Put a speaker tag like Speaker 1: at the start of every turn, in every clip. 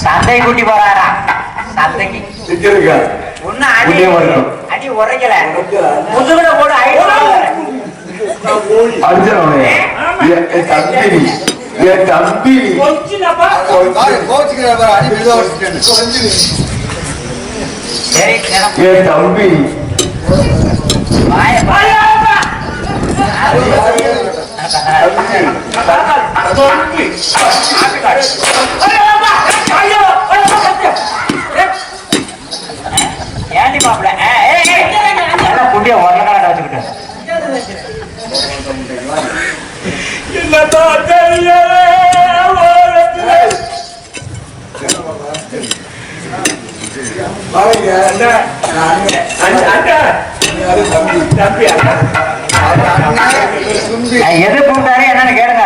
Speaker 1: சந்தை கூட்டி போறாரா? சந்தைக்கு ஒண்ணு அடி உரைக்கல முதுகுல போடு
Speaker 2: தம்பி
Speaker 1: ஏண்டி மாப்பிள்ள குண்டிய உரலக்கார வச்சுக்கிட்டேன் எது கூப்பிட்டாரு என்னன்னு கேளுங்க.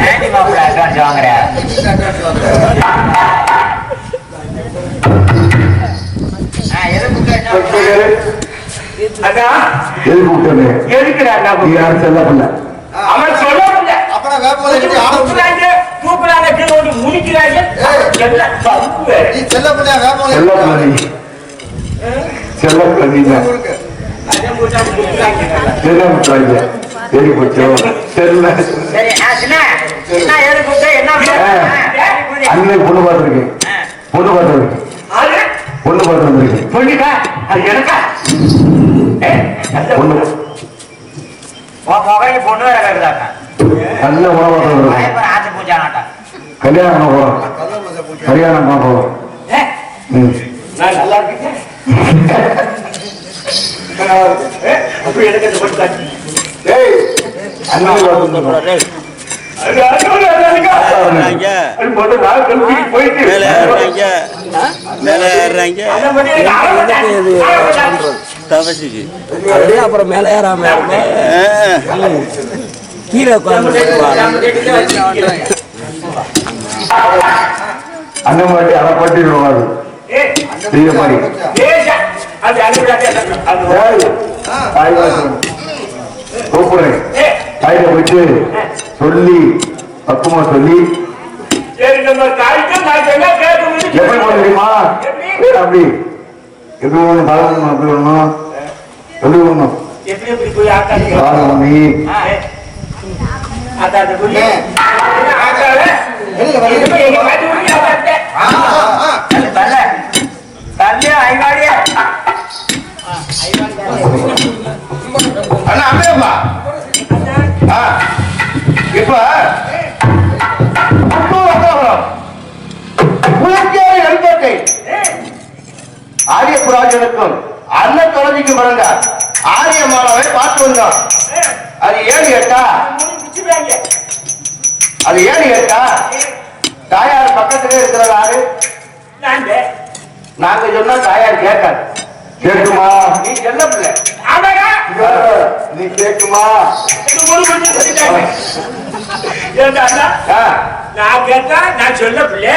Speaker 1: ஏண்டி மாப்பிள்ள அட்வான்ஸ் வாங்குற? பொண்ணு வேற கருதாக்கா ஆச்சு பூஜா நாட்டா
Speaker 2: கல்யாணம் போறோம் கல்யாணம் போறோம்
Speaker 1: நல்லா இருக்கு.
Speaker 3: அப்புறம் மேல ஏறாம கீழே
Speaker 2: அந்த மாதிரி அதை பட்டிடுவாரு கூப்பிடுறேன் தாயில போயிட்டு சொல்லி பக்குமா சொல்லி எப்படி போட தெரியுமா? அப்படி எப்படி ஒண்ணு பழகணும் அப்படி ஒண்ணும் எப்படி ஒண்ணும் இப்ப ஆரியபுராஜனுக்கும் அன்ன தொலைஞ்சிக்கு மறந்த ஆரியமானவை பார்த்து வந்தோம். அது ஏன்னு கேட்டா தாயார் பக்கத்திலே இருக்கிறாரு. நாங்க சொன்னா தாயார் கேட்காது. கேட்குமா? நீ செல்ல பிள்ளை நீ கேட்குமா?
Speaker 4: நான் கேட்டா நான் சொல்ல பிள்ளை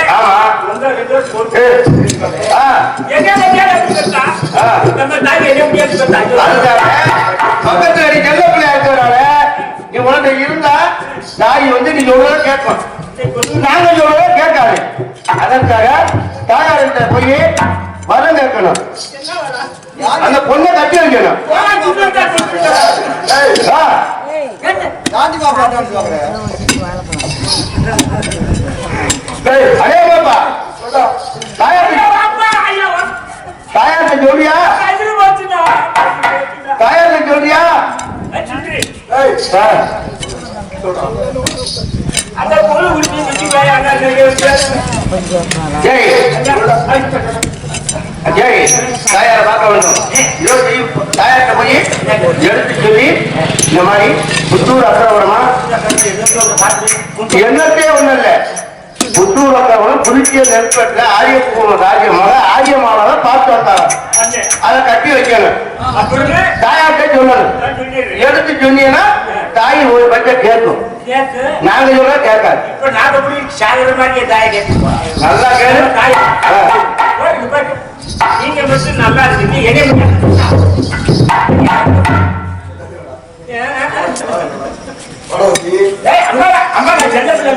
Speaker 2: பக்கத்துல நீ செல்ல பிள்ளையா இருக்கிறால நீ உனக்கு இருந்தா தாய் வந்து நீ சொல்றத கேட்கும், நாங்க சொல்றத கேட்காது. அதற்காக தாயார்கிட்ட போய் வரம் கேட்கணும், அந்த பொண்ணை கட்டி வைக்கணும். அதே பாப்பா தாயார்கிட்ட சொல்றியா? தாயார்கிட்ட சொல்றியா? தாயார பார்க்க வேண்டும். தாயார்கிட்ட போய் எடுத்து சொல்லி இந்த மாதிரி புத்தூர் அசரவரமா என்னத்தே ஒண்ணு இல்ல புத்தூர் வந்தவங்களும் புதுச்சிய நெருப்பத்துல ஆரியமானவன் பார்த்து வந்தாங்க. அதை கட்டி வைக்கணும். தாயாட்டே சொல்லணும். எடுத்து சொன்னீங்கன்னா தாய் ஒரு பட்சம் கேட்கும். நாங்க சொல்ல கேட்காது. நல்லா கேளு.
Speaker 4: நீங்க மட்டும் நல்லா இருக்கீங்க. அம்மா செல்ல பிள்ளை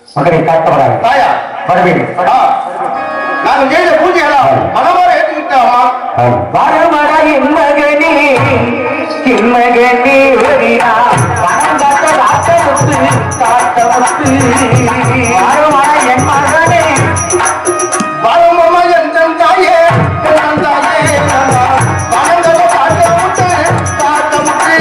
Speaker 1: மகனை காட்டப்படாது.
Speaker 2: தாயா
Speaker 1: வரவேன்.
Speaker 2: நாங்கள் செய்த பூஜைகளா மனமாற ஏற்றுக்கிட்டாமா?
Speaker 1: வரமடா என் மகனே என் மகனே வரியா பணம் காட்ட காட்டமுத்து காட்டமுத்து வரமடா என் மகனே
Speaker 2: வரமம்மா என் தாயே என் தாயே பணம் காட்ட காட்டமுத்து காட்டமுத்து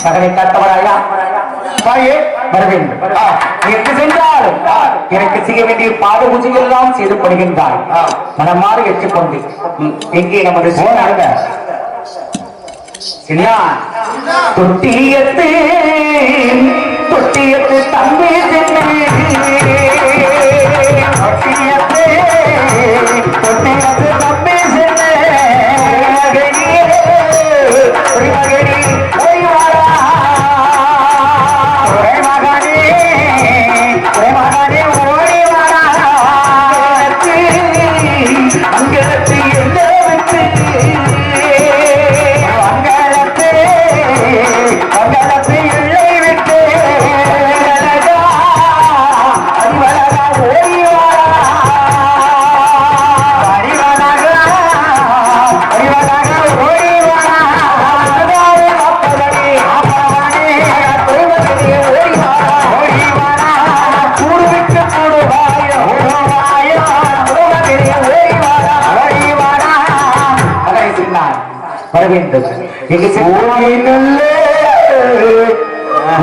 Speaker 1: மகனை காட்டவராயா
Speaker 2: தாயே
Speaker 1: வரவேன். எங்கு சென்றாலும் எனக்கு செய்ய வேண்டிய பாத பூஜைகள் எல்லாம் செய்து படுகின்றாய். மனமாறு ஏற்றுக்கொண்டு எங்கே நமது சோனாங்க தொட்டியத்து தொட்டியத்து தம்பி தொட்டியத்து தொட்டியத்து தம்பி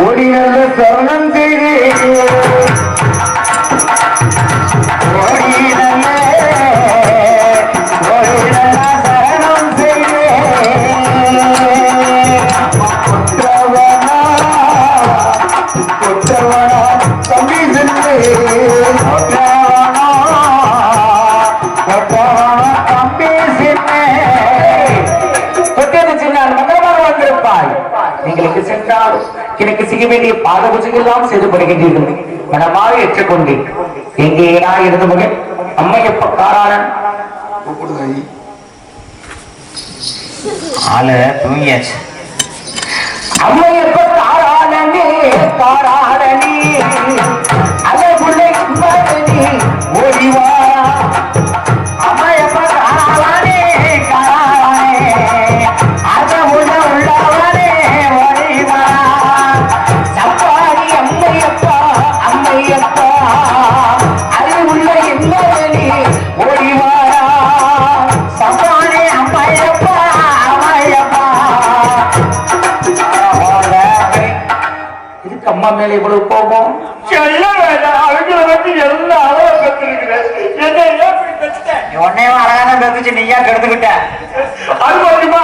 Speaker 1: ஓடி நல்ல சரணம் செய்து சரணம் செய்து குற்றவனா தம்பி சென்று குற்றவனா தம்பி நீங்கள் எங்கு சென்றாலும் எனக்கு செய்ய வேண்டிய பாத பூஜைகள் எல்லாம் செய்து படுகின்றீர்கள். மனமாக ஏற்றுக்கொண்டேன். எங்கே நான் இருந்த மகன் அம்மையப்ப காராளன்
Speaker 3: ஆளு தூங்கியாச்சு.
Speaker 1: அம்மையப்ப காராளனே காராளனே அழகுள்ளே ஓடிவா அம்மையப்ப காராளனே காராளனே அழகுள்ள உள்ளவனே ஓடிவா சப்பாடி அம்மையப்பா அம்மையப்பா அழகுள்ள என்பவனே ஓடிவாரா சப்பாடி அம்மையப்பா அம்மையப்பா. இதுக்கு அம்மா மேல இவ்வளவு கோபம்?
Speaker 2: சொல்ல வேண்டாம். அவங்கள பத்தி எல்லா அளவு கத்துருக்கிறேன். என்ன ஏன் இப்படி கத்துட்டேன்?
Speaker 3: உன்னையும் அழகான பேசிச்சு நீயா கெடுத்துக்கிட்ட.
Speaker 2: அது மட்டுமா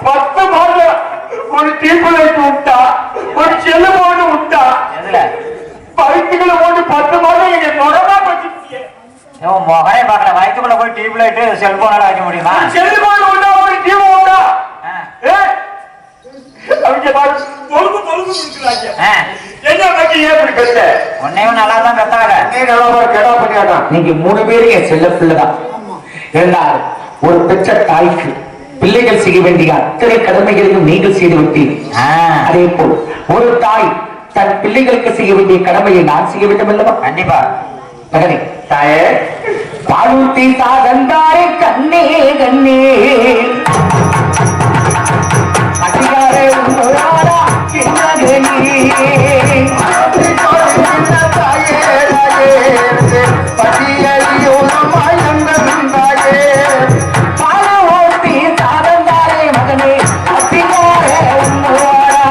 Speaker 2: 10 மாதம் ஒரு தீப்பிழைத்து விட்டா, ஒரு செல்லு போட்டு விட்டா,
Speaker 3: எதுல
Speaker 2: பைக்குகளை போட்டு 10 மாதம் நீங்க தொடமா வச்சுட்டீங்க.
Speaker 3: உன் முகரே பாக்கல. வயிற்றுக்குள்ள போய் டியூப் லைட்டு செல்போனால வைக்க முடியுமா?
Speaker 2: செல்லு போட்டு விட்டா, ஒரு தீப விட்டா, அவங்க தொழுகு கொடுக்குறாங்க. என்ன பத்தி ஏன் இப்படி கத்த?
Speaker 3: உன்னையும் நல்லா தான் பெத்தாங்க.
Speaker 2: கெடா பண்ணியாட்டான்.
Speaker 1: நீங்க 3 பேரும் என் செல்ல பிள்ளைதான். இருந்தால் ஒரு பெற்ற தாய்க்கு பிள்ளைகள் செய்ய வேண்டிய அத்தனை கடமைகளையும் நீங்கள் செய்து விட்டீர்கள். அதே போல் ஒரு தாய் தன் பிள்ளைகளுக்கு செய்ய வேண்டிய கடமையை நான் செய்ய வேண்டும் அல்லவா?
Speaker 3: கண்டிப்பா.
Speaker 1: மகனே தாயே பாலூத்தி சாதந்தாரே கண்ணே கண்ணே அதிகாரே உன்னோடாரா கிண்ணகனே பாலூத்தி சாதந்தாரே மகனே அதிகாரே உன்னோடா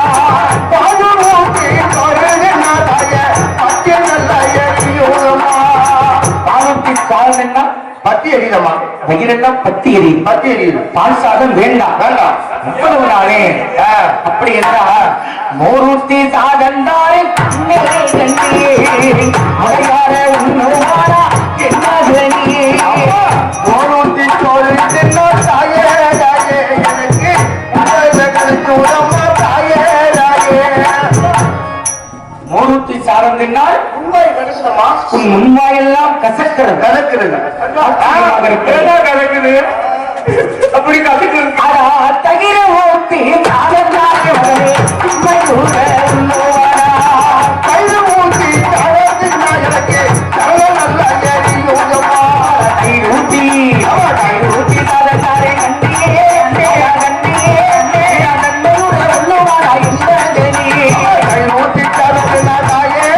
Speaker 1: பாலூத்தி பாலூத்தி சாதம்னா
Speaker 2: பத்தி எரியமா?
Speaker 1: வயிறெல்லாம் பத்தி எரியும்.
Speaker 2: பத்தி எரியுது.
Speaker 1: பால் சாதம் வேண்டாம்
Speaker 2: வேண்டாம்.
Speaker 1: இவ்வளவு நாளே அப்படி என்றால் மோரூத்தி சாதந்தாரே முறையார உன்னோடா என்ன
Speaker 2: மோரூத்தி சோறு தின்னோ தாயே தாயே எனக்கு உடம்பா தாயே தாயே.
Speaker 1: மோரூத்தி சாதம் தின்னால்
Speaker 2: உண்மை கணக்குதமா?
Speaker 1: உன் முன்வாயெல்லாம் கசக்கிறது.
Speaker 2: கணக்குறது என்ன கணக்குது? அப்படி கணக்குது.
Speaker 1: தகிர ஊத்தி சாதந்தாரே மகனே உன்னோடா
Speaker 2: கயிறு ஊத்தி தளர்த்தினா எனக்கு தலை நல்லா எரியுதமா.
Speaker 1: ஊட்டி ஊட்டி சாதந்தாரே கண்ணியே கண்ணியே உன்னோடா
Speaker 2: கயிறு ஊத்தி தளர்த்தினா தாயே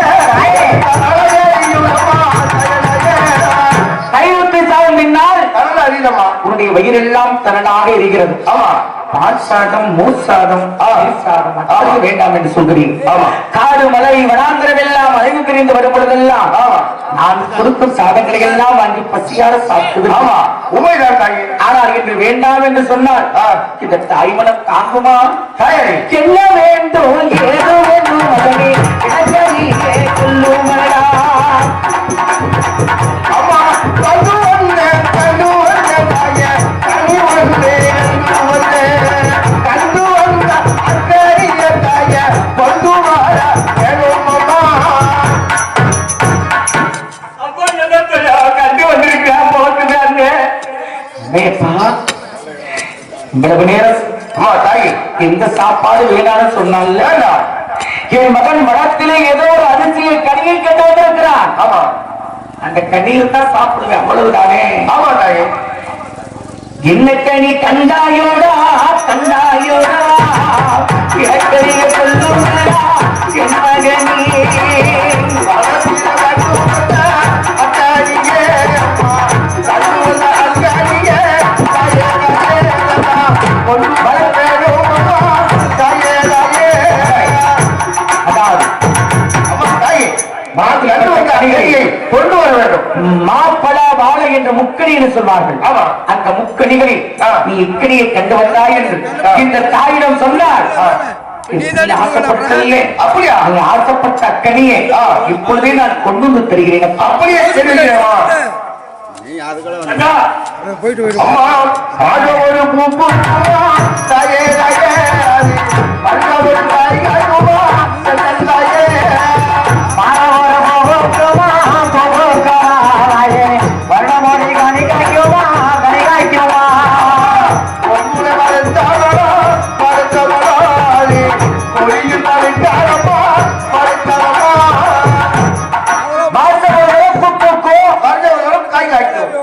Speaker 2: தாயே தலை எரியுதமா.
Speaker 1: கைவிட்டு சாதம் பின்னால்
Speaker 2: தலை அறிதமா?
Speaker 1: உன்னுடைய வயிறெல்லாம் தரனாக இருக்கிறது.
Speaker 2: ஆமா.
Speaker 1: பால் சாதம் மூர் சாதம் தயிர் சாதம் அதற்கு வேண்டாம் என்று சொல்கிறீர்கள்.
Speaker 2: ஆமா.
Speaker 1: காடு மலை வனாந்தரம் எல்லாம் அழிவு பிரிந்து வரும் பொழுதெல்லாம் நான் கொடுக்கும் சாதங்களை எல்லாம் வாங்கி பசியார சாப்பிட்டு
Speaker 2: ஆமா உண்மைதான் தாயே.
Speaker 1: ஆனால் இன்று வேண்டாம் என்று சொன்னால் இந்த தாய்மனம் தாங்குமா?
Speaker 2: தாயே
Speaker 1: என்ன வேண்டும் ஏதோ வேண்டும் மகனே இடங்களிலே சொல்லுமடா.
Speaker 2: அம்மா கண்டு வந்தேன் தாயே கண்டு வந்த அக்கறைய தாயே கொண்டு வர வேணுமம்மா. அப்பா என்ன கண்டு வந்திருக்கிறேன் போட்டுட்டாங்க.
Speaker 1: மேப்பா இவ்வளவு நேரம்
Speaker 2: அம்மா தாயே
Speaker 1: எந்த சாப்பாடு வேணாலும் சொன்னால
Speaker 2: வேண்டாம்.
Speaker 1: என் மகன் மடத்திலே ஏதோ ஒரு அரிசியை கனியை கட்டு வந்திருக்கிறான்.
Speaker 2: ஆமா
Speaker 1: அந்த கண்ணீர் தான் சாப்பிடுவேன் அவ்வளவுதானே.
Speaker 2: ஆமா தாயே.
Speaker 1: என்ன கனி கண்டாயோடா கண்டாயோடா இறக்கறிய சொல்லுங்களா என் மகனே.
Speaker 2: கொண்டு வர வேண்டும்.
Speaker 1: மாப்பழா வாழை என்ற முக்கணி என்று சொல்வார்கள்.
Speaker 2: ஆமா.
Speaker 1: அந்த முக்கணிகளில் நீ இக்கணியை கண்டு வந்தாய் என்று இந்த தாயிடம் சொன்னார். ஆசைப்பட்டல்லே
Speaker 2: அப்படியா?
Speaker 1: நீ ஆசைப்பட்ட அக்கணியை இப்பொழுதே நான் கொண்டு வந்து தருகிறேன்.
Speaker 2: அப்படியே தெரியுமா?
Speaker 4: அண்ணா
Speaker 2: அம்மா ஆக ஒரு பூப்பு தாயே தாயே மல்ல ஒரு தாய் காட்டுமா தாயே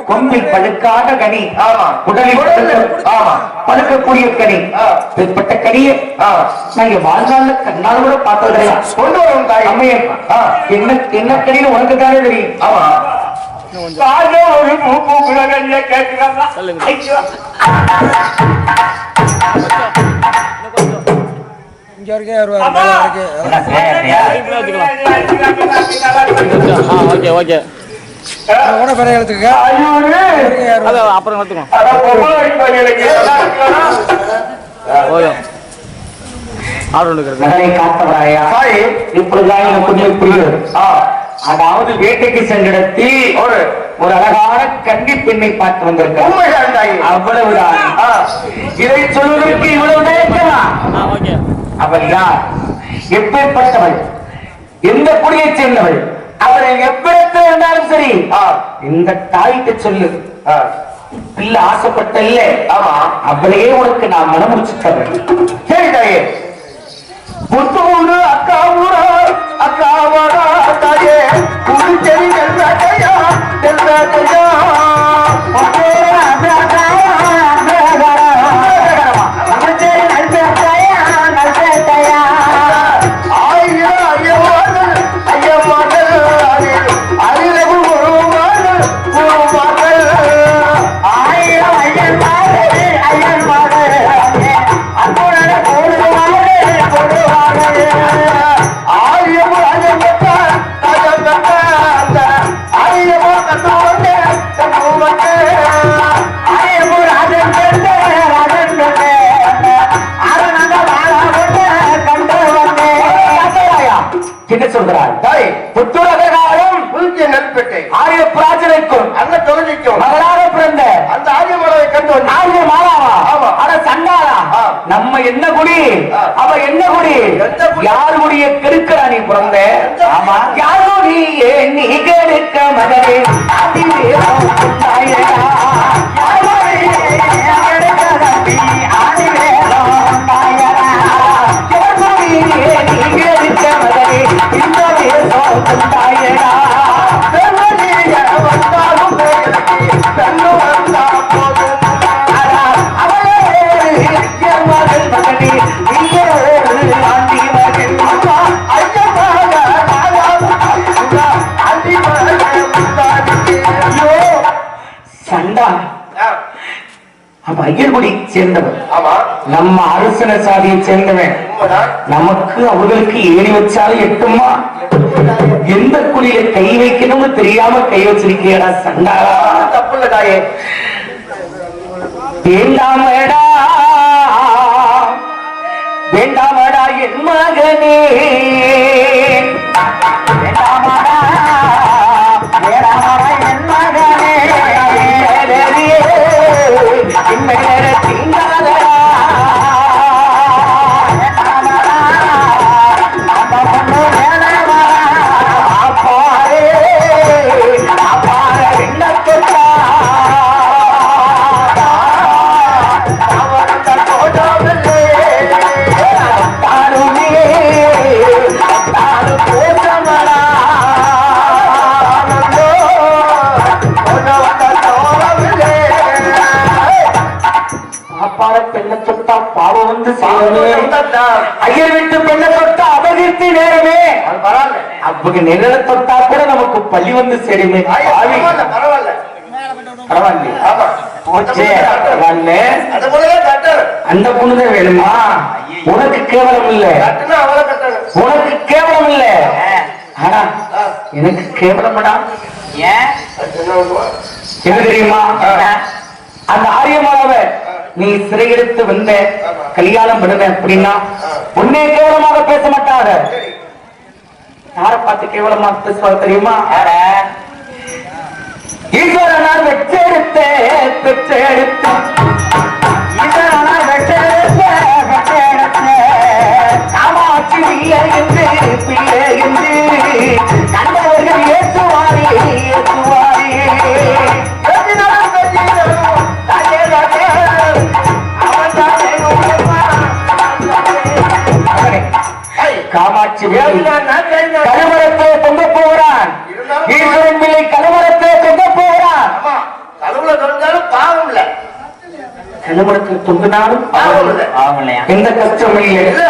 Speaker 1: கொம்பில் பழுக்காத கனி, உடலில் பழுக்கக்கூடிய கனி, இப்படிப்பட்ட கனியை நாங்க வாழ்நாள்ல கண்ணால் கூட பார்த்தது கிடையாது.
Speaker 2: கொண்டு வரும் தாய்
Speaker 1: அம்மையே, என்ன என்ன கனின்னு உனக்கு தானே தெரியும்.
Speaker 2: ஆமா
Speaker 4: ஒரு பூ குலகல்ல கேட்கிறாங்க.
Speaker 5: இங்க வரைக்கும் வருவாரு ஓகே கூட பெரிய எழுத்துக்க அப்புறம் எடுத்துக்கோ
Speaker 1: மகனை காத்தவராயா இப்படிதான் எனக்கு கொஞ்சம் புரியுது. அதாவது வேட்டைக்கு சென்றிடத்தில் ஒரு அழகான கன்னி பெண்ணை பார்த்து வந்திருக்காங்க. அவ்வளவுதான். இதை சொல்வதற்கு இவ்வளவு நேரமா? அவள் யார்? எப்பேற்பட்டவள்? எந்த குடியை சேர்ந்தவள்? அவரை எவ்விடத்தில் இருந்தாலும் சரி இந்த தாய்க்கு சொல்லு. பிள்ளை ஆசைப்பட்ட இல்ல, அவளையே உனக்கு நான் மனம் முடிச்சு தரேன். சரி தாயே. புத்தூரு அக்காவூரா அக்காவாடா தாயே புதுச்சேரி நெல்லையா நெல்லையா என்ன சொல்கிறார்? புத்தூர் அககாலம் புதுச்சேரி நெல்பேட்டை ஆரிய பிராஜனைக்கும் அந்த தொகுதிக்கும் மகளாக பிறந்த அந்த ஆரியமாலாவை கண்டு ஆரிய மாலாவா? அட சண்டாளா, நம்ம என்ன குடி, அவ என்ன குடி? யார் குடிய கெடுக்கிறா நீ பிறந்த? ஆமா, யார் குடியே நீ கெடுக்க மகனே ஐயர்குடி சேர்ந்தவன், நம்ம அரசன சாதியை சேர்ந்தவன். நமக்கு அவர்களுக்கு ஏறி வச்சாலும் எட்டுமா? எந்த குழியில கை வைக்கணும்னு தெரியாம கை வச்சிருக்கியடா சண்டாளா. தப்புல தாயே. வேண்டாமடா வேண்டாமடா என் மகனே, வேண்டாமடா வேண்டாமடா என் மகனே, பெண்ணை தொட்டா பாவம் வந்து ஐயர் வீட்டு பெண்ணை தொட்டா அபகீர்த்தி நேரமே. அப்படி நிழல தொட்டா கூட நமக்கு பள்ளி வந்து சேருமே. அந்த பொண்ணுதான் வேணுமா? உனக்கு கேவலம் இல்ல, உனக்கு கேவலம் இல்ல, ஆனா எனக்கு கேவலம்டா. என்ன தெரியுமா? அந்த ஆரியமானவ நீ சிறையெடுத்து வந்த கல்யாணம் பண்ணுவ அப்படின்னா உன்னே கேவலமாக பேச மாட்டாங்க. யாரை பார்த்து கேவலமாக பேசுவாங்க தெரியுமா? ஈஸ்வரனால் வெற்றெடுத்த பெற்ற எடுத்து இதனால் காமாட்சி பிள்ளை என்று பிள்ளை என்று கண்டவர்கள் ஏற்றுவாரே ஏற்றுவாரே காமாட்சி கலவரத்தை கொண்டு போகிறான் ஈஸ்வரன் பிள்ளை கலவரத்தை கொண்டு போகிறான்
Speaker 2: கலவுல தொழுந்தாலும் பாவம் இல்ல
Speaker 1: கலவரத்தில் தொங்கினாலும்
Speaker 2: பாவம் இல்ல
Speaker 3: ஆகலையா
Speaker 1: எந்த கஷ்டமும் இல்லை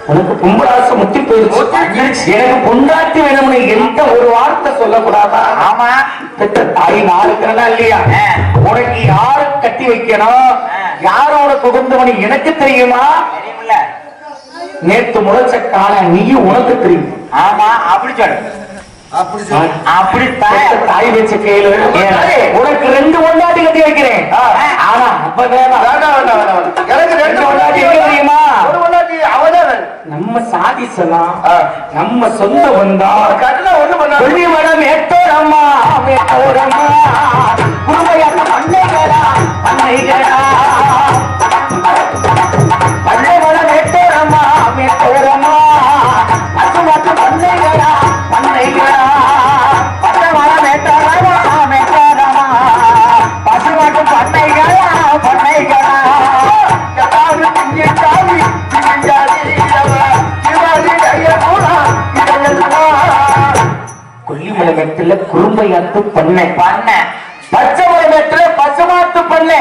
Speaker 1: உனக்கு பொம்பளாசை முத்தி போயிருச்சு எனக்கு பொண்டாட்டி வேணும்னு எந்த ஒரு வார்த்தை சொல்லக்கூடாதா
Speaker 3: ஆமா
Speaker 1: பெற்ற தாய் நாளுக்கிறனா இல்லையா உனக்கு யாரு கட்டி வைக்கணும் யாரோட புகுந்தவனி எனக்கு தெரியுமா
Speaker 3: தெரியுமில்ல
Speaker 1: நேத்து முளைச்ச கால நீயும் உனக்கு தெரியும்
Speaker 3: ஆமா அப்படி சொல்லு அப்படி
Speaker 1: பெற்ற தாய் வச்ச கையில உனக்கு 2 பொண்டாட்டி கட்டி வைக்கிறேன் ஆனா அப்ப வேணாம்
Speaker 2: எனக்கு
Speaker 1: ரெண்டு பொண்டாட்டி எங்க தெரியுமா
Speaker 2: ஒரு பொண்டாட்டி அவதான்
Speaker 1: நம்ம சாதிசலாம் நம்ம சொந்த வந்தா
Speaker 2: கட்டில ஒண்ணு பண்ண
Speaker 1: வெள்ளி மடம் மேட்டோரம்மா மேட்டோரம்மா குடும்பையாட்ட பண்ணைகளா பண்ணைகளா பண்ணை மடம் மேட்டோரம்மா மேட்டோரம்மா பசுமாட்டு பண்ணைகளா பண்ணைகளா பச்சை மரம் மேட்டோரம்மா மேட்டோரம்மா பசுமாட்டு பண்ணைகளா பண்ணைகளா கொல்லிமலை மெட்டில குறும்பையாத்து பண்ணை பச்சை மலை மெட்டில பசுமாத்து பண்ணை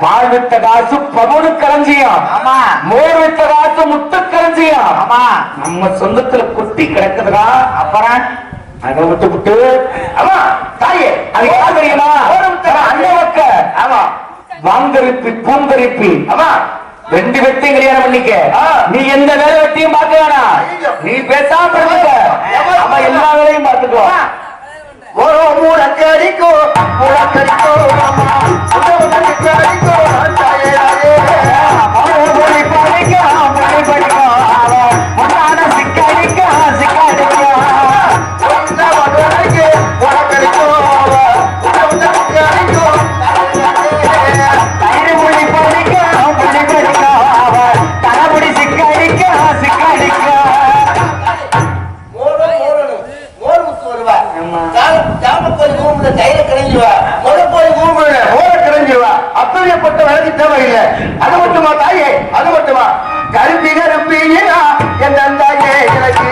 Speaker 1: பால் வித்த காசு பகுனு களஞ்சியம்
Speaker 3: ஆமா
Speaker 1: மோர் வித்த காசு முத்து களஞ்சியம்
Speaker 3: ஆமா
Speaker 1: நம்ம சொந்தத்துல குட்டி கிடக்குதுடா
Speaker 3: அப்புறம்
Speaker 1: அதை விட்டு ஆமா தாயே அது யார் தெரியுமா அண்ணவக்க
Speaker 2: ஆமா
Speaker 1: வாங்கரிப்பி பூங்கரிப்பி
Speaker 2: ஆமா
Speaker 1: 2 வெட்டியும் கல்யாணம் பண்ணிக்க நீ எந்த வேலை வெட்டியும் பார்க்க வேணாம் நீ பேசாம இருக்க அவன் எல்லா வேலையும் பார்த்துக்கோ
Speaker 2: ஒரு மூடக்கடிக்கோ மூடக்கடிக்கோ மூடக்கடிக்கோ அப்பேற்பட்ட வேலைக்கு தேவையில்லை அது மட்டுமா தாயே அது மட்டுமா கருப்பி கருப்பி என் தாயே எனக்கு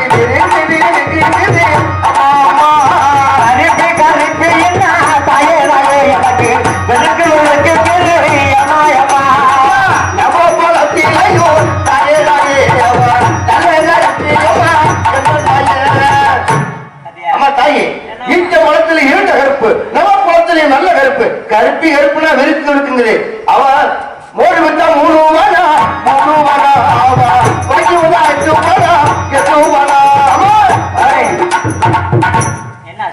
Speaker 2: அம்மா தாயே இந்த குளத்துல இருந்த கருப்பு நவ குளத்துல நல்ல கருப்பு கருப்பி கருப்புனா வெறுப்பு இருக்குங்குது அவ மோடு விட்டா 3 ரூபாயா 3 ரூபாயா அவ வைக்குவதா 8 ரூபாயா 8 ரூபாயா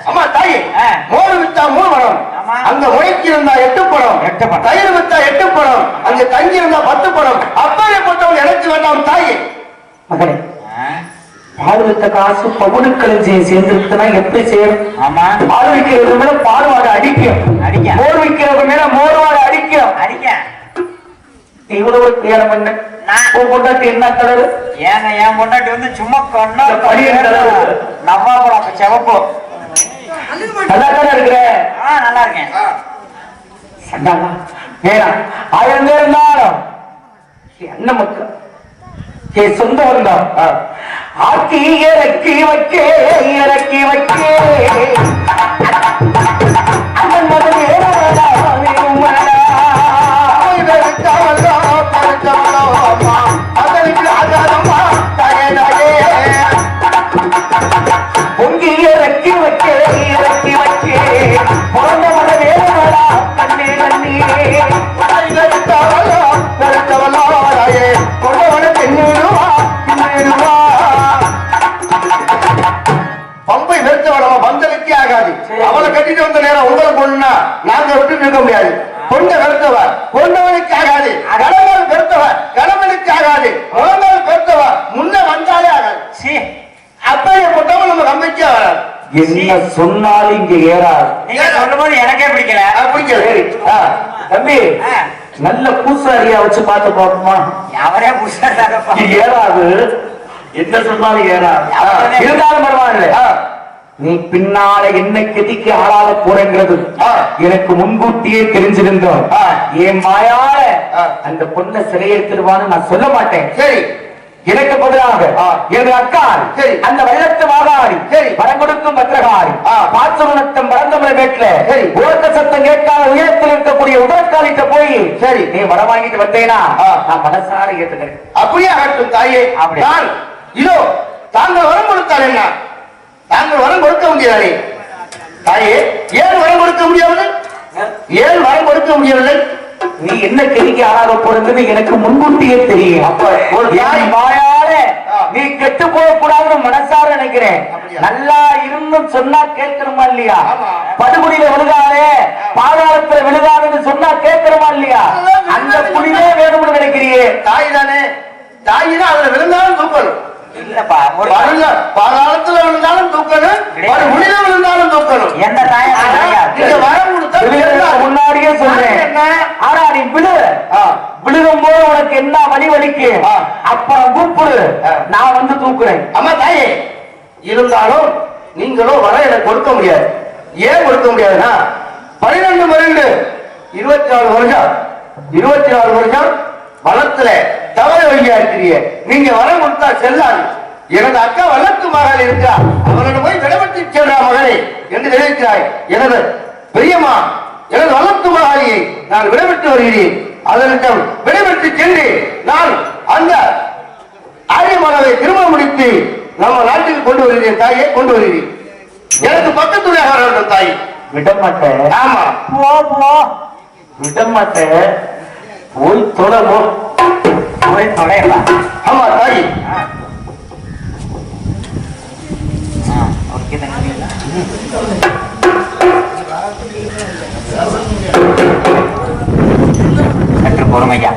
Speaker 2: அம்மா தாயே மோடு விட்டா 3 பணம் அங்க உழைக்கி இருந்தா 8 பணம் தயிர் விட்டா 8 பணம் அங்க தங்கி இருந்தா 10 பணம் அப்பேற்பட்டவன் எனக்கு வேண்டாம் தாயே
Speaker 1: மகனே பால் வித்த காசு பவுனு களஞ்சியம் சேர்ந்துருக்குன்னா எப்படி செய்யணும்
Speaker 3: ஆமா
Speaker 1: பால் விற்கிறவங்க மேல பால்வாடை அடிக்கும் மோர் விற்கிறவங்க மேல மோர்வாடை அடிக்கும் இவ்வளவு ஒரு கல்யாணம் பண்ண உன் பொண்டாட்டி என்ன கலரு
Speaker 3: ஏங்க என் பொண்டாட்டி வந்து சும்மா கண்ணா
Speaker 1: படிய கலரு
Speaker 3: நவ்வாப்பழம் சிவப்பு
Speaker 1: நல்லா தானே இருக்கிற
Speaker 3: நல்லா இருக்கேன்
Speaker 1: வேணாம் ஆயிரம் பேர் இருந்தாலும் என்ன மக்கள் என் சொந்த வந்தான் ஆக்கி இறக்கி வைக்க இறக்கி வைக்க அவன் மகன் பொங்கி இறக்கி வைக்க இறக்கி வைக்க பிறந்த மன வேறா கண்ணே கண்ணே
Speaker 2: பம்பை வெறுத்தவளமா பந்தலுக்கே ஆகாது அவளை கட்டிட்டு வந்த நேரம் உங்களை பொண்ணா நாங்க விட்டு நிற்க முடியாது பொண்ணை வெறுத்தவ பொண்ணவனுக்கு ஆகாது கடவுள் பெருத்தவ கடவுளுக்கு ஆகாது முழங்கால் பெருத்தவ முன்ன வந்தாலே ஆகாது அப்பைய போட்டவங்க நம்ம நம்பிக்கை வராது
Speaker 1: என்ன சொன்னாலும் இங்க ஏறாது
Speaker 3: நீங்க சொல்லும் போது எனக்கே பிடிக்கல
Speaker 2: பிடிக்கல
Speaker 1: தம்பி நல்ல பூசாரியா வச்சு பார்த்து பார்ப்போமா?
Speaker 3: அவரே புஷாரப்பா.
Speaker 1: இது ஏறாது, என்ன சொன்னாலும் ஏறாது. இருந்தாலும் பரவாயில்ல, நீ பின்னால என்ன கெதிக்கு ஆளாக போறேங்கிறது எனக்கு முன்கூட்டியே தெரிஞ்சிருந்தோம். என் மாயால அந்த பொண்ணை சிறையெடுத்துருவான்னு நான் சொல்ல மாட்டேன்.
Speaker 2: சரி,
Speaker 1: எனக்கு பதிலாக என் அக்காள் அந்த வெள்ளத்து மாகாரி வரம் கொடுக்கும் பத்திரகாரி பாச்சவனத்தம் பரந்தமலை மேட்ல உறக்க சத்தம் கேட்காத உயரத்தில் இருக்கக்கூடிய உதற்காலிட்ட போய் சரி நீ வரம் வாங்கிட்டு வந்தேனா நான் மனசார ஏற்றுக்கிறேன்.
Speaker 2: அப்படியே ஆகட்டும் தாயே. நான் இதோ தாங்கள் வரம் கொடுத்தால் என்ன, தாங்கள் வரம் கொடுக்க முடியாது தாயே. ஏன் வரம் கொடுக்க முடியாது, ஏன் வரம் கொடுக்க முடியவில்லை?
Speaker 1: நீ என்ன கெதிக்கு ஆளாக போறது எனக்கு முன்கூட்டியே தெரியும். அப்ப ஒரு தாய் வாயால நீ கெட்டு போக கூடாதுன்னு மனசார நினைக்கிறேன். நல்லா இருந்து சொன்னா கேட்கணுமா இல்லையா? படுகுடியில விழுகாதே பாதாளத்துல விழுகாதுன்னு சொன்னா கேட்கணுமா இல்லையா? அந்த குடியிலே வேணும்னு நினைக்கிறியே.
Speaker 2: தாய் தானே, தாய் தான் அதுல விழுந்தாலும் தூக்கணும்.
Speaker 3: இல்லப்பா, ஒரு
Speaker 2: பாதாளத்துல விழுந்தாலும் தூக்கணும், முடியில விழுந்தாலும் தூக்கணும்.
Speaker 3: எந்த தாயம்
Speaker 2: நீங்க வரம் கொடுத்தா
Speaker 1: முன்னாடியே சொல்றேன். ஆனா நீ விழுகும் போது உனக்கு என்ன வலி வலிக்கு அப்புறம் கூப்பிடு, நான் வந்து தூக்குறேன்.
Speaker 2: ஆமா தாயே, இருந்தாலும் நீங்களும் வர எனக்கு கொடுக்க முடியாது. ஏன் கொடுக்க முடியாதுன்னா 12 12 24 வருஷம் 24 வருஷம் வளத்துல தவற வழியா இருக்கிறீங்க. நீங்க வரம் கொடுத்தா செல்லாது. எனது அக்கா வளர்த்து மகள் இருக்கா, அவரோட போய் விடப்பட்டு சென்றா மகளே என்று தெரிவிக்கிறாய். எனது பெரியம்மா எனது வளர்த்து மகாலியை நான் விடப்பட்டு வருகிறேன். அதனிடம் விடைபெற்று சென்று நான் அந்த ஆரியமானவை திருமணம் முடித்து நம்ம நாட்டுக்கு கொண்டு வருகிறேன் தாயே, கொண்டு வருகிறேன். எனக்கு பக்கத்துடைய வர வேண்டும் தாய்.
Speaker 1: விட மாட்டேன்.
Speaker 2: ஆமா,
Speaker 1: போ போ, விட மாட்டேன். போய் தொலை போ,
Speaker 3: போய் தொலைப்பா.
Speaker 2: ஆமா தாய்.
Speaker 3: சற்று பொறுமையா.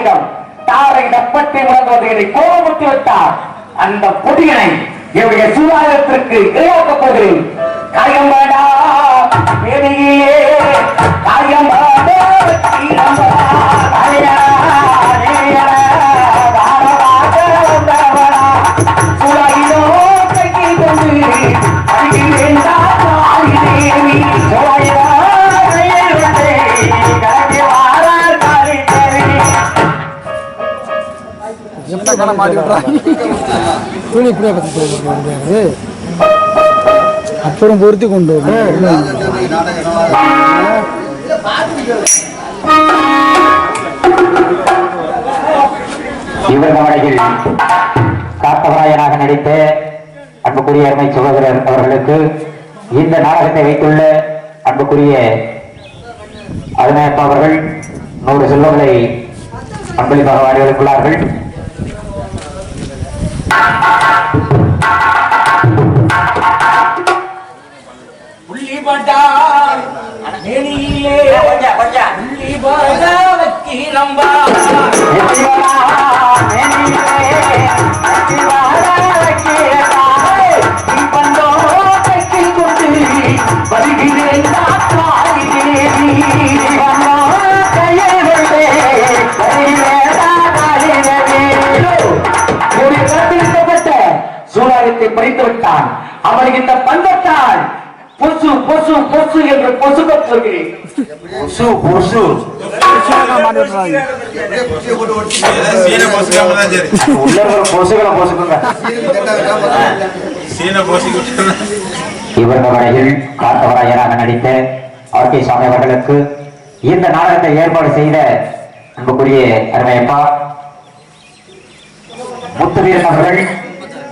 Speaker 1: சூலாயுதம் தாரை தப்பத்தை முழங்குவதை கோபமுத்து விட்டார். அந்த பொதியனை என்னுடைய சூலாயுதத்திற்கு இரையாக்கப் போகிறேன். காயம் வேடா வேணியே காயம்
Speaker 5: துணி இப்படியே பத்தி முடியாது. அப்புறம் பொருத்தி கொண்டு
Speaker 3: இவர்கள் காத்தவராயனாக நடித்த அன்புக்குரிய அருமை சகோதரர் அவர்களுக்கு இந்த நாடகத்தை வைத்துள்ள அன்புக்குரிய அருமையப்பா அவர்கள் 100 செல்வங்களை அன்பளிப்பாக வாரி வழங்குள்ளார்கள்.
Speaker 1: சூலாயத்தை பறித்து விட்டான். அவன் இந்த பந்தத்தால் பொசு பொசு பொசு என்று பொசுக்கப் போகிறேன்.
Speaker 3: பொசு பொசு இவர்கள் வரையில் காத்தவராயனாக நடித்த ஆர்கே சாமி அவர்களுக்கு இந்த நாடகத்தை ஏற்பாடு செய்த அன்புக்குரிய அருமையப்பா முத்துவீரன் அவர்கள்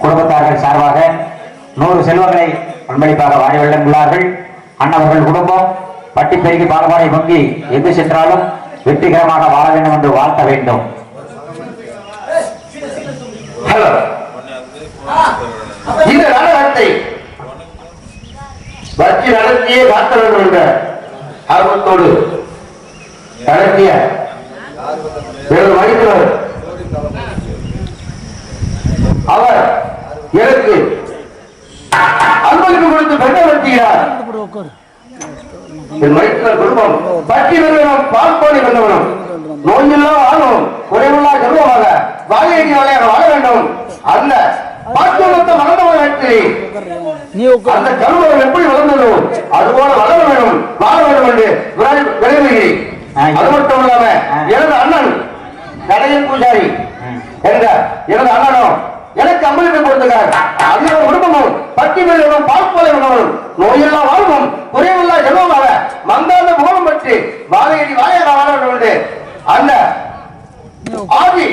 Speaker 3: குடும்பத்தார்கள் சார்பாக 100 செல்வங்களை அன்பளிப்பாக வாரி வழங்குள்ளார்கள். அண்ணவர்கள் குடும்பம் பட்டி பெருகி பாலபாடை பொங்கி எங்கு சென்றாலும் வெற்றிகரமாக வாழ வேண்டும் என்று வாழ்த்த வேண்டும்.
Speaker 2: இந்த நாடகத்தை வச்சு நடத்தியே காத்த வேண்டும் என்ற ஆர்வத்தோடு நடத்திய வைத்தவர் அவர் எனக்கு அன்பளிப்பு கொடுத்து பெண்ணப்படுத்துகிறார். என் மைத்திர குடும்பம் பட்டி வெள்ளவனம் பால்கோடி வெள்ளவனம் நோயில்லா வாழும் குறைவுள்ளா கர்வமாக வாழையடி வாழையாக வாழ வேண்டும். அந்த பாக்கியமத்தை மறந்தவன் அந்த கருவம் எப்படி வளர்ந்ததோ அதுபோல வளர வேண்டும் வாழ வேண்டும் என்று விரைவுகிறேன். அது மட்டும் இல்லாம எனது அண்ணன் கடையின் பூஜாரி என்ற எனது அண்ணனும் எனக்கு அம்பளிப்பு கொடுத்தார். அந்த குடும்பமும் பட்டி வெள்ளவனும் பால்கோலை வெள்ளவனும் நோயெல்லாம் வாழ்வும் குறைவில்லா ஜென்மமாக மந்தாந்த முகம் பற்றி வாழையடி வாழையாக வாழ வேண்டும் என்று அந்த ஆதி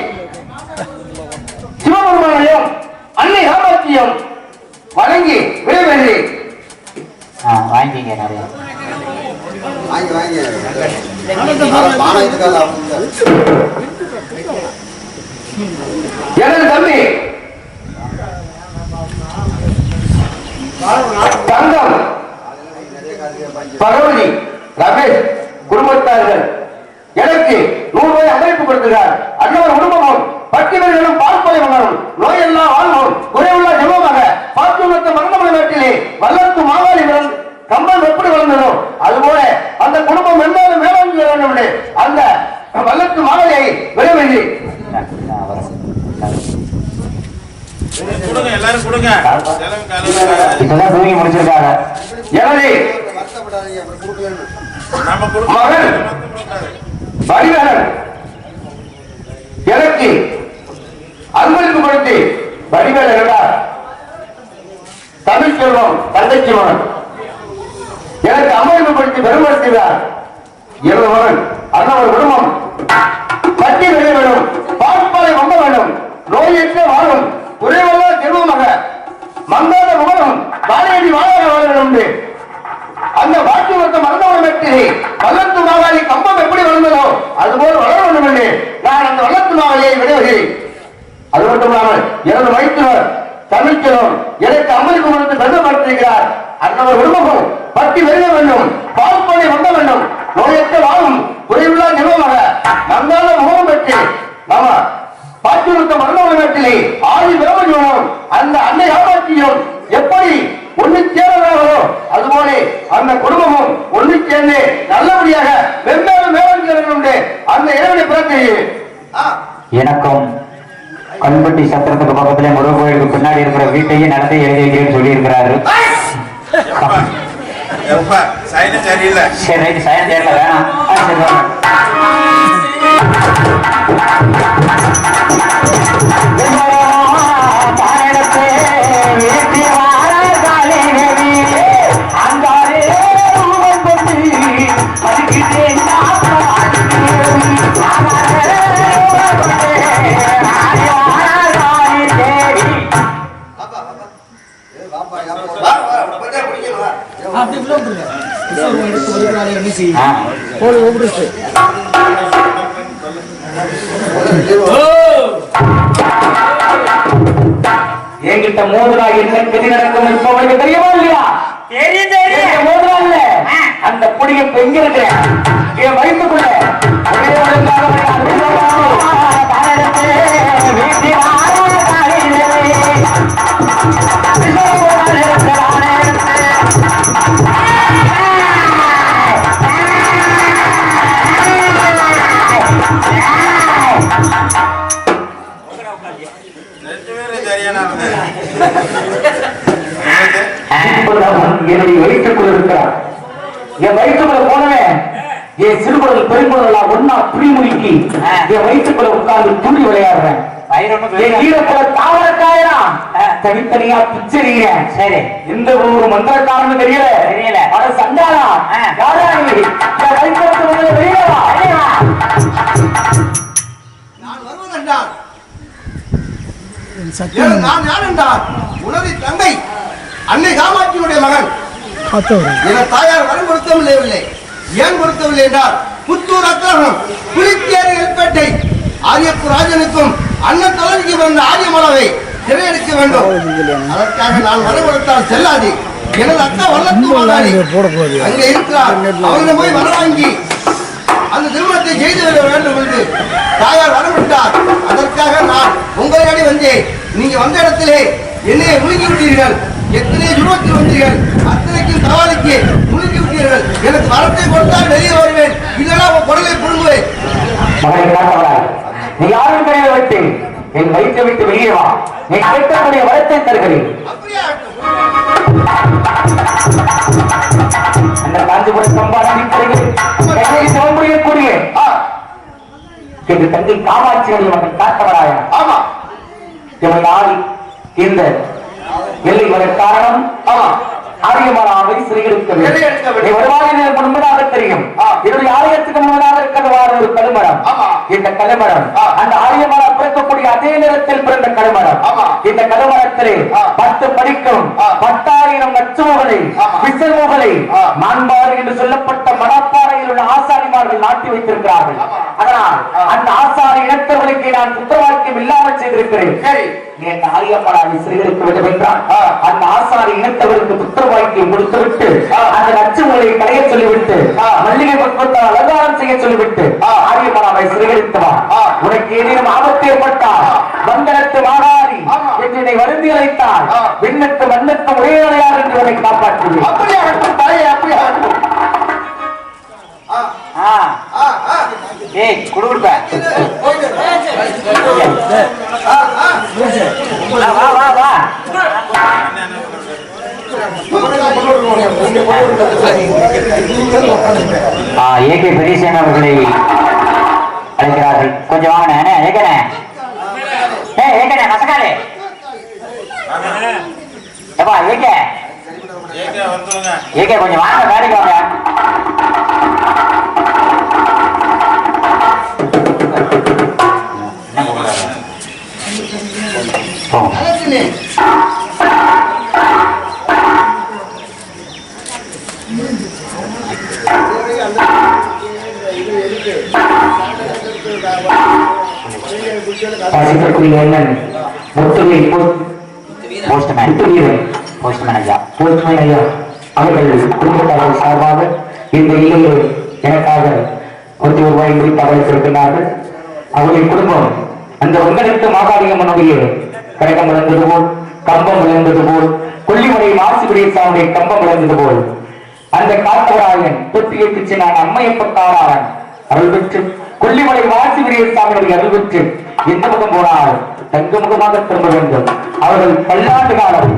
Speaker 2: சிவபெருமானையும் அன்னை காமாட்சியும் வணங்கி விடைபெறி
Speaker 3: வாங்கிங்க நிறைய
Speaker 2: எனது தம்பி தங்கம் பகவதி ரமேஷ் குடும்பத்தார்கள் எனக்கு 100 ரூபாய் அழைப்பு கொடுக்கிறார். அண்ணவர் குடும்பமும் பட்டிவர்களும் பால்கொலை மகனும் நோயெல்லாம் வாழ்வோம் குறைவுள்ள ஜெபமாக பாத்துமத்த மரணமலை நாட்டிலே வல்லத்து மாவாளி கம்பன் எப்படி வளர்ந்ததோ அதுபோல அந்த குடும்பம் என்னாலும் மேலாண்மை வேண்டும். அந்த வல்லத்து மாவாளியை விரைவில்
Speaker 4: எல்லாரும் கொடுங்க.
Speaker 3: இப்பதான் தூங்கி முடிச்சிருக்காங்க.
Speaker 2: எனவே மகன் வடிவேலன் எனக்கு அன்பளிப்பு கொடுத்து வடிவேலன் என்றார். தமிழ் செல்வம் தந்தைக்கு மகன் எனக்கு அன்பளிப்பு கொடுத்து பெருமைப்படுத்துகிறார். எனது மகன் அண்ணவர் குடும்பம் பட்டி வெளிய வேண்டும் பால்பாலை வந்த வேண்டும் நோயற்ற வாழும் குறைவல்ல செல்வமாக மங்காத முகனும் வாழையடி வாழாக வாழ வேண்டும். அந்த வாக்கியத்தை மறந்தவன் வெற்றி வல்லத்து மாவாளி கம்பம் எப்படி வளர்ந்ததோ அதுபோல் வளர வேண்டும் என்று நான் அந்த வல்லத்து மாவாளியை விடுகிறேன். அது மட்டும் இல்லாமல் எனது மைத்துனர் தமிழ்ச்செல்வம் எனக்கு அம்பளிப்பு கொடுத்து பெருமைப்படுத்துகிறார். அண்ணவர் குடும்பமும் பட்டி வெளிய வேண்டும் பால்கோலை வந்த வேண்டும் நோயற்ற வாழும் குறைவுள்ள நிறுவனமாக மங்காத முகம் பெற்று
Speaker 3: எனக்கும் கல்வெட்டி சத்திரத்துக்கு பக்கத்துல முருகன் கோயிலுக்கு பின்னாடி இருக்கிற வீட்டையும் நடத்தி எழுதி வைக்கிறேன்னு சொல்லி இருக்கிறாரு.
Speaker 2: சரியில்லை.
Speaker 3: சரி ரைட்டு, சயன் தேர்ல வேணாம். சரி வாங்க.
Speaker 5: அப்படி உள்ள விட்டுருங்க. எடுத்து வருகிறாரு மிசி. போடு ஓடுச்சு.
Speaker 1: என்கிட்ட மோதுரா என்ன கதி நடக்கும் இப்ப உங்களுக்கு தெரியுமா இல்லையா? தெரியும். மோதுரா இல்ல, அந்த பொடியை இப்ப எங்க இருக்கு? என் வயிற்றுக்குள்ள ஒரே ஒழுங்காக என்னுடைய வயிற்றுக்குள்ள இருக்கிறார். என் வயிற்றுக்குள்ள போனவன் என் சிறுகுடல் பெருங்குடலாம் ஒன்னா புரிமுறுக்கி என் வயிற்றுக்குள்ள உட்கார்ந்து துணி விளையாடுறேன். என் ஈரக்குள்ள தாவரக்காயா தனித்தனியா பிச்சரிக்கிறேன். சரி, இந்த ஒரு மந்திரக்காரன்னு தெரியல. அட சண்டாளா, யாரா நீ? என் வயிற்றுக்குள்ள வெளியவா?
Speaker 2: நான் வருவதென்றால்
Speaker 5: சத்தியம்
Speaker 2: நான் யார் என்றால் உனது தந்தை அன்னை காமாட்சியுடைய மகன். என் தாயார் வரம் கொடுத்தவில்லை. ஏன் கொடுத்தவில்லை என்றால் புத்தூர் அக்கிரகம் புலித்தேரி எல்பேட்டை ஆரியப்பு ராஜனுக்கும் அண்ணன் தலைவிக்கு வந்த ஆரியமலாவை சிறையெடுக்க வேண்டும். அதற்காக நான் வரம் கொடுத்தால் செல்லாது. எனது அக்கா வல்லத்து மாதாரி அங்கே இருக்கிறார். அவரிடம் போய் வர வாங்கி அந்த திருமணத்தை செய்து வர வேண்டும் என்று தாயார் வரவிட்டார். அதற்காக நான் உங்களை அடி வந்தேன். நீங்க வந்த இடத்திலே என்னையை முழுகி விட்டீர்கள். எத்தனை துருவத்தில் வந்தீர்கள், அத்தனைக்கும் சவாலுக்கு முழுகி விட்டீர்கள். எனக்கு வரத்தை கொடுத்தால் வெளியே வருவேன், இல்லைன்னா உன் குடலை புழுங்குவேன்.
Speaker 1: நீ யாரும் கிடையாது வைத்து என் வயிற்றை விட்டு வெளியே வா. நீ கேட்கக்கூடிய வரத்தை தருகிறேன்.
Speaker 2: அப்படியே
Speaker 1: அந்த காஞ்சிபுரம் சம்பாதிக்கூடிய என் தங்கை காமாட்சியுடைய மகன் காத்தவராயன்.
Speaker 2: ஆமா,
Speaker 1: இவன் ஆடி இந்த எல்லை வர காரணம் ஆரியமானாவை சிறையெடுக்க வேண்டும் முன்பதாக தெரியும். என்னுடைய ஆலயத்துக்கு முன்பதாக இருக்கிறவாறு ஒரு கருமரம். இந்த கருமரம் அந்த ஆரியமான பிறக்கக்கூடிய அதே நேரத்தில் பிறந்த கருமரம். இந்த கருமரத்திலே 10 படிக்கும் 10,000 நச்சுமுகளை விசமுகளை மாண்பாறு என்று சொல்லப்பட்ட மணப்பாறையில் உள்ள ஆசாரிமார்கள் நாட்டி வைத்திருக்கிறார்கள். அதனால் அந்த ஆசாரி இனத்தவர்களுக்கு நான் குற்றவாக்கியம் இல்லாமல் செய்திருக்கிறேன். என் ஆரியமானாவை சிறையெடுக்க வேண்டும் என்றால் அந்த ஆசாரி இனத்தவருக்கு புத்திரவாக்கியம் கொடுத்துவிட்டு அந்த நச்சுமுகளை களைய சொல்லிவிட்டு மல்லிகை பக்குவத்தால் அலங்காரம் செய்ய சொல்லிவிட்டு ஆரியமானாவை சிறையெடுத்தவா. உனக்கு ஏதேனும் ஆபத்து ஏற்பட்டால் வந்தனத்து மாகாரி என்னை வருந்தி அழைத்தால் விண்ணத்து மண்ணத்து ஒரே நிலையார் என்று உன்னை காப்பாற்றுவேன்.
Speaker 2: அப்படியே ஆகட்டும் தாயே, அப்படியே ஆகட்டும்.
Speaker 3: ஏய் குடுகுடுப்ப வா வா வா. ஏகே பெரியசேன அவர்களை அழைக்கிறார்கள். கொஞ்சம் வாங்கினே ஏகனே. ஏகனே மசக்காலே எப்பா ஏகே ஏகே கொஞ்சம் வாங்க, வேலைக்கு வாங்க.
Speaker 2: அரசினே,
Speaker 1: அவர்கள் குடும்பத்தார்கள் சார்பாக இந்த இல்லையில் எனக்காக ₹1 முடிப்பாக வைத்திருக்கிறார்கள். அவருடைய குடும்பம் அந்த ஒங்கலுக்கு மாகாளியம்மனுடைய கழகம் விளந்தது போல், கம்பம் விளந்தது போல், கொல்லிமலை மாசுபிரியசாவுடைய கம்பம் விளந்தது போல், அந்த காத்தவராயன் தொட்டியத்து நான் அம்மையப்பட்டாரான் அருள் பெற்று கொல்லிமலை வாசி விரியர் சாமியுடைய அருள் பெற்று எந்த முகம் போனாலும் தங்க முகமாக திரும்ப வேண்டும். அவர்கள் பல்லாண்டு காலம்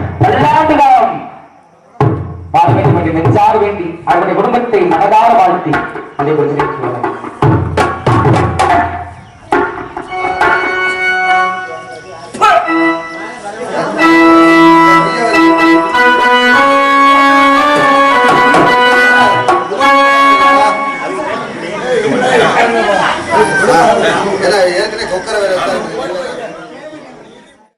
Speaker 1: வாழ வேண்டும் என்று நெஞ்சார வேண்டி அவருடைய குடும்பத்தை மனதார வாழ்த்தி அதை குறித்து
Speaker 2: ஏற்கனவே கொக்கர வேலை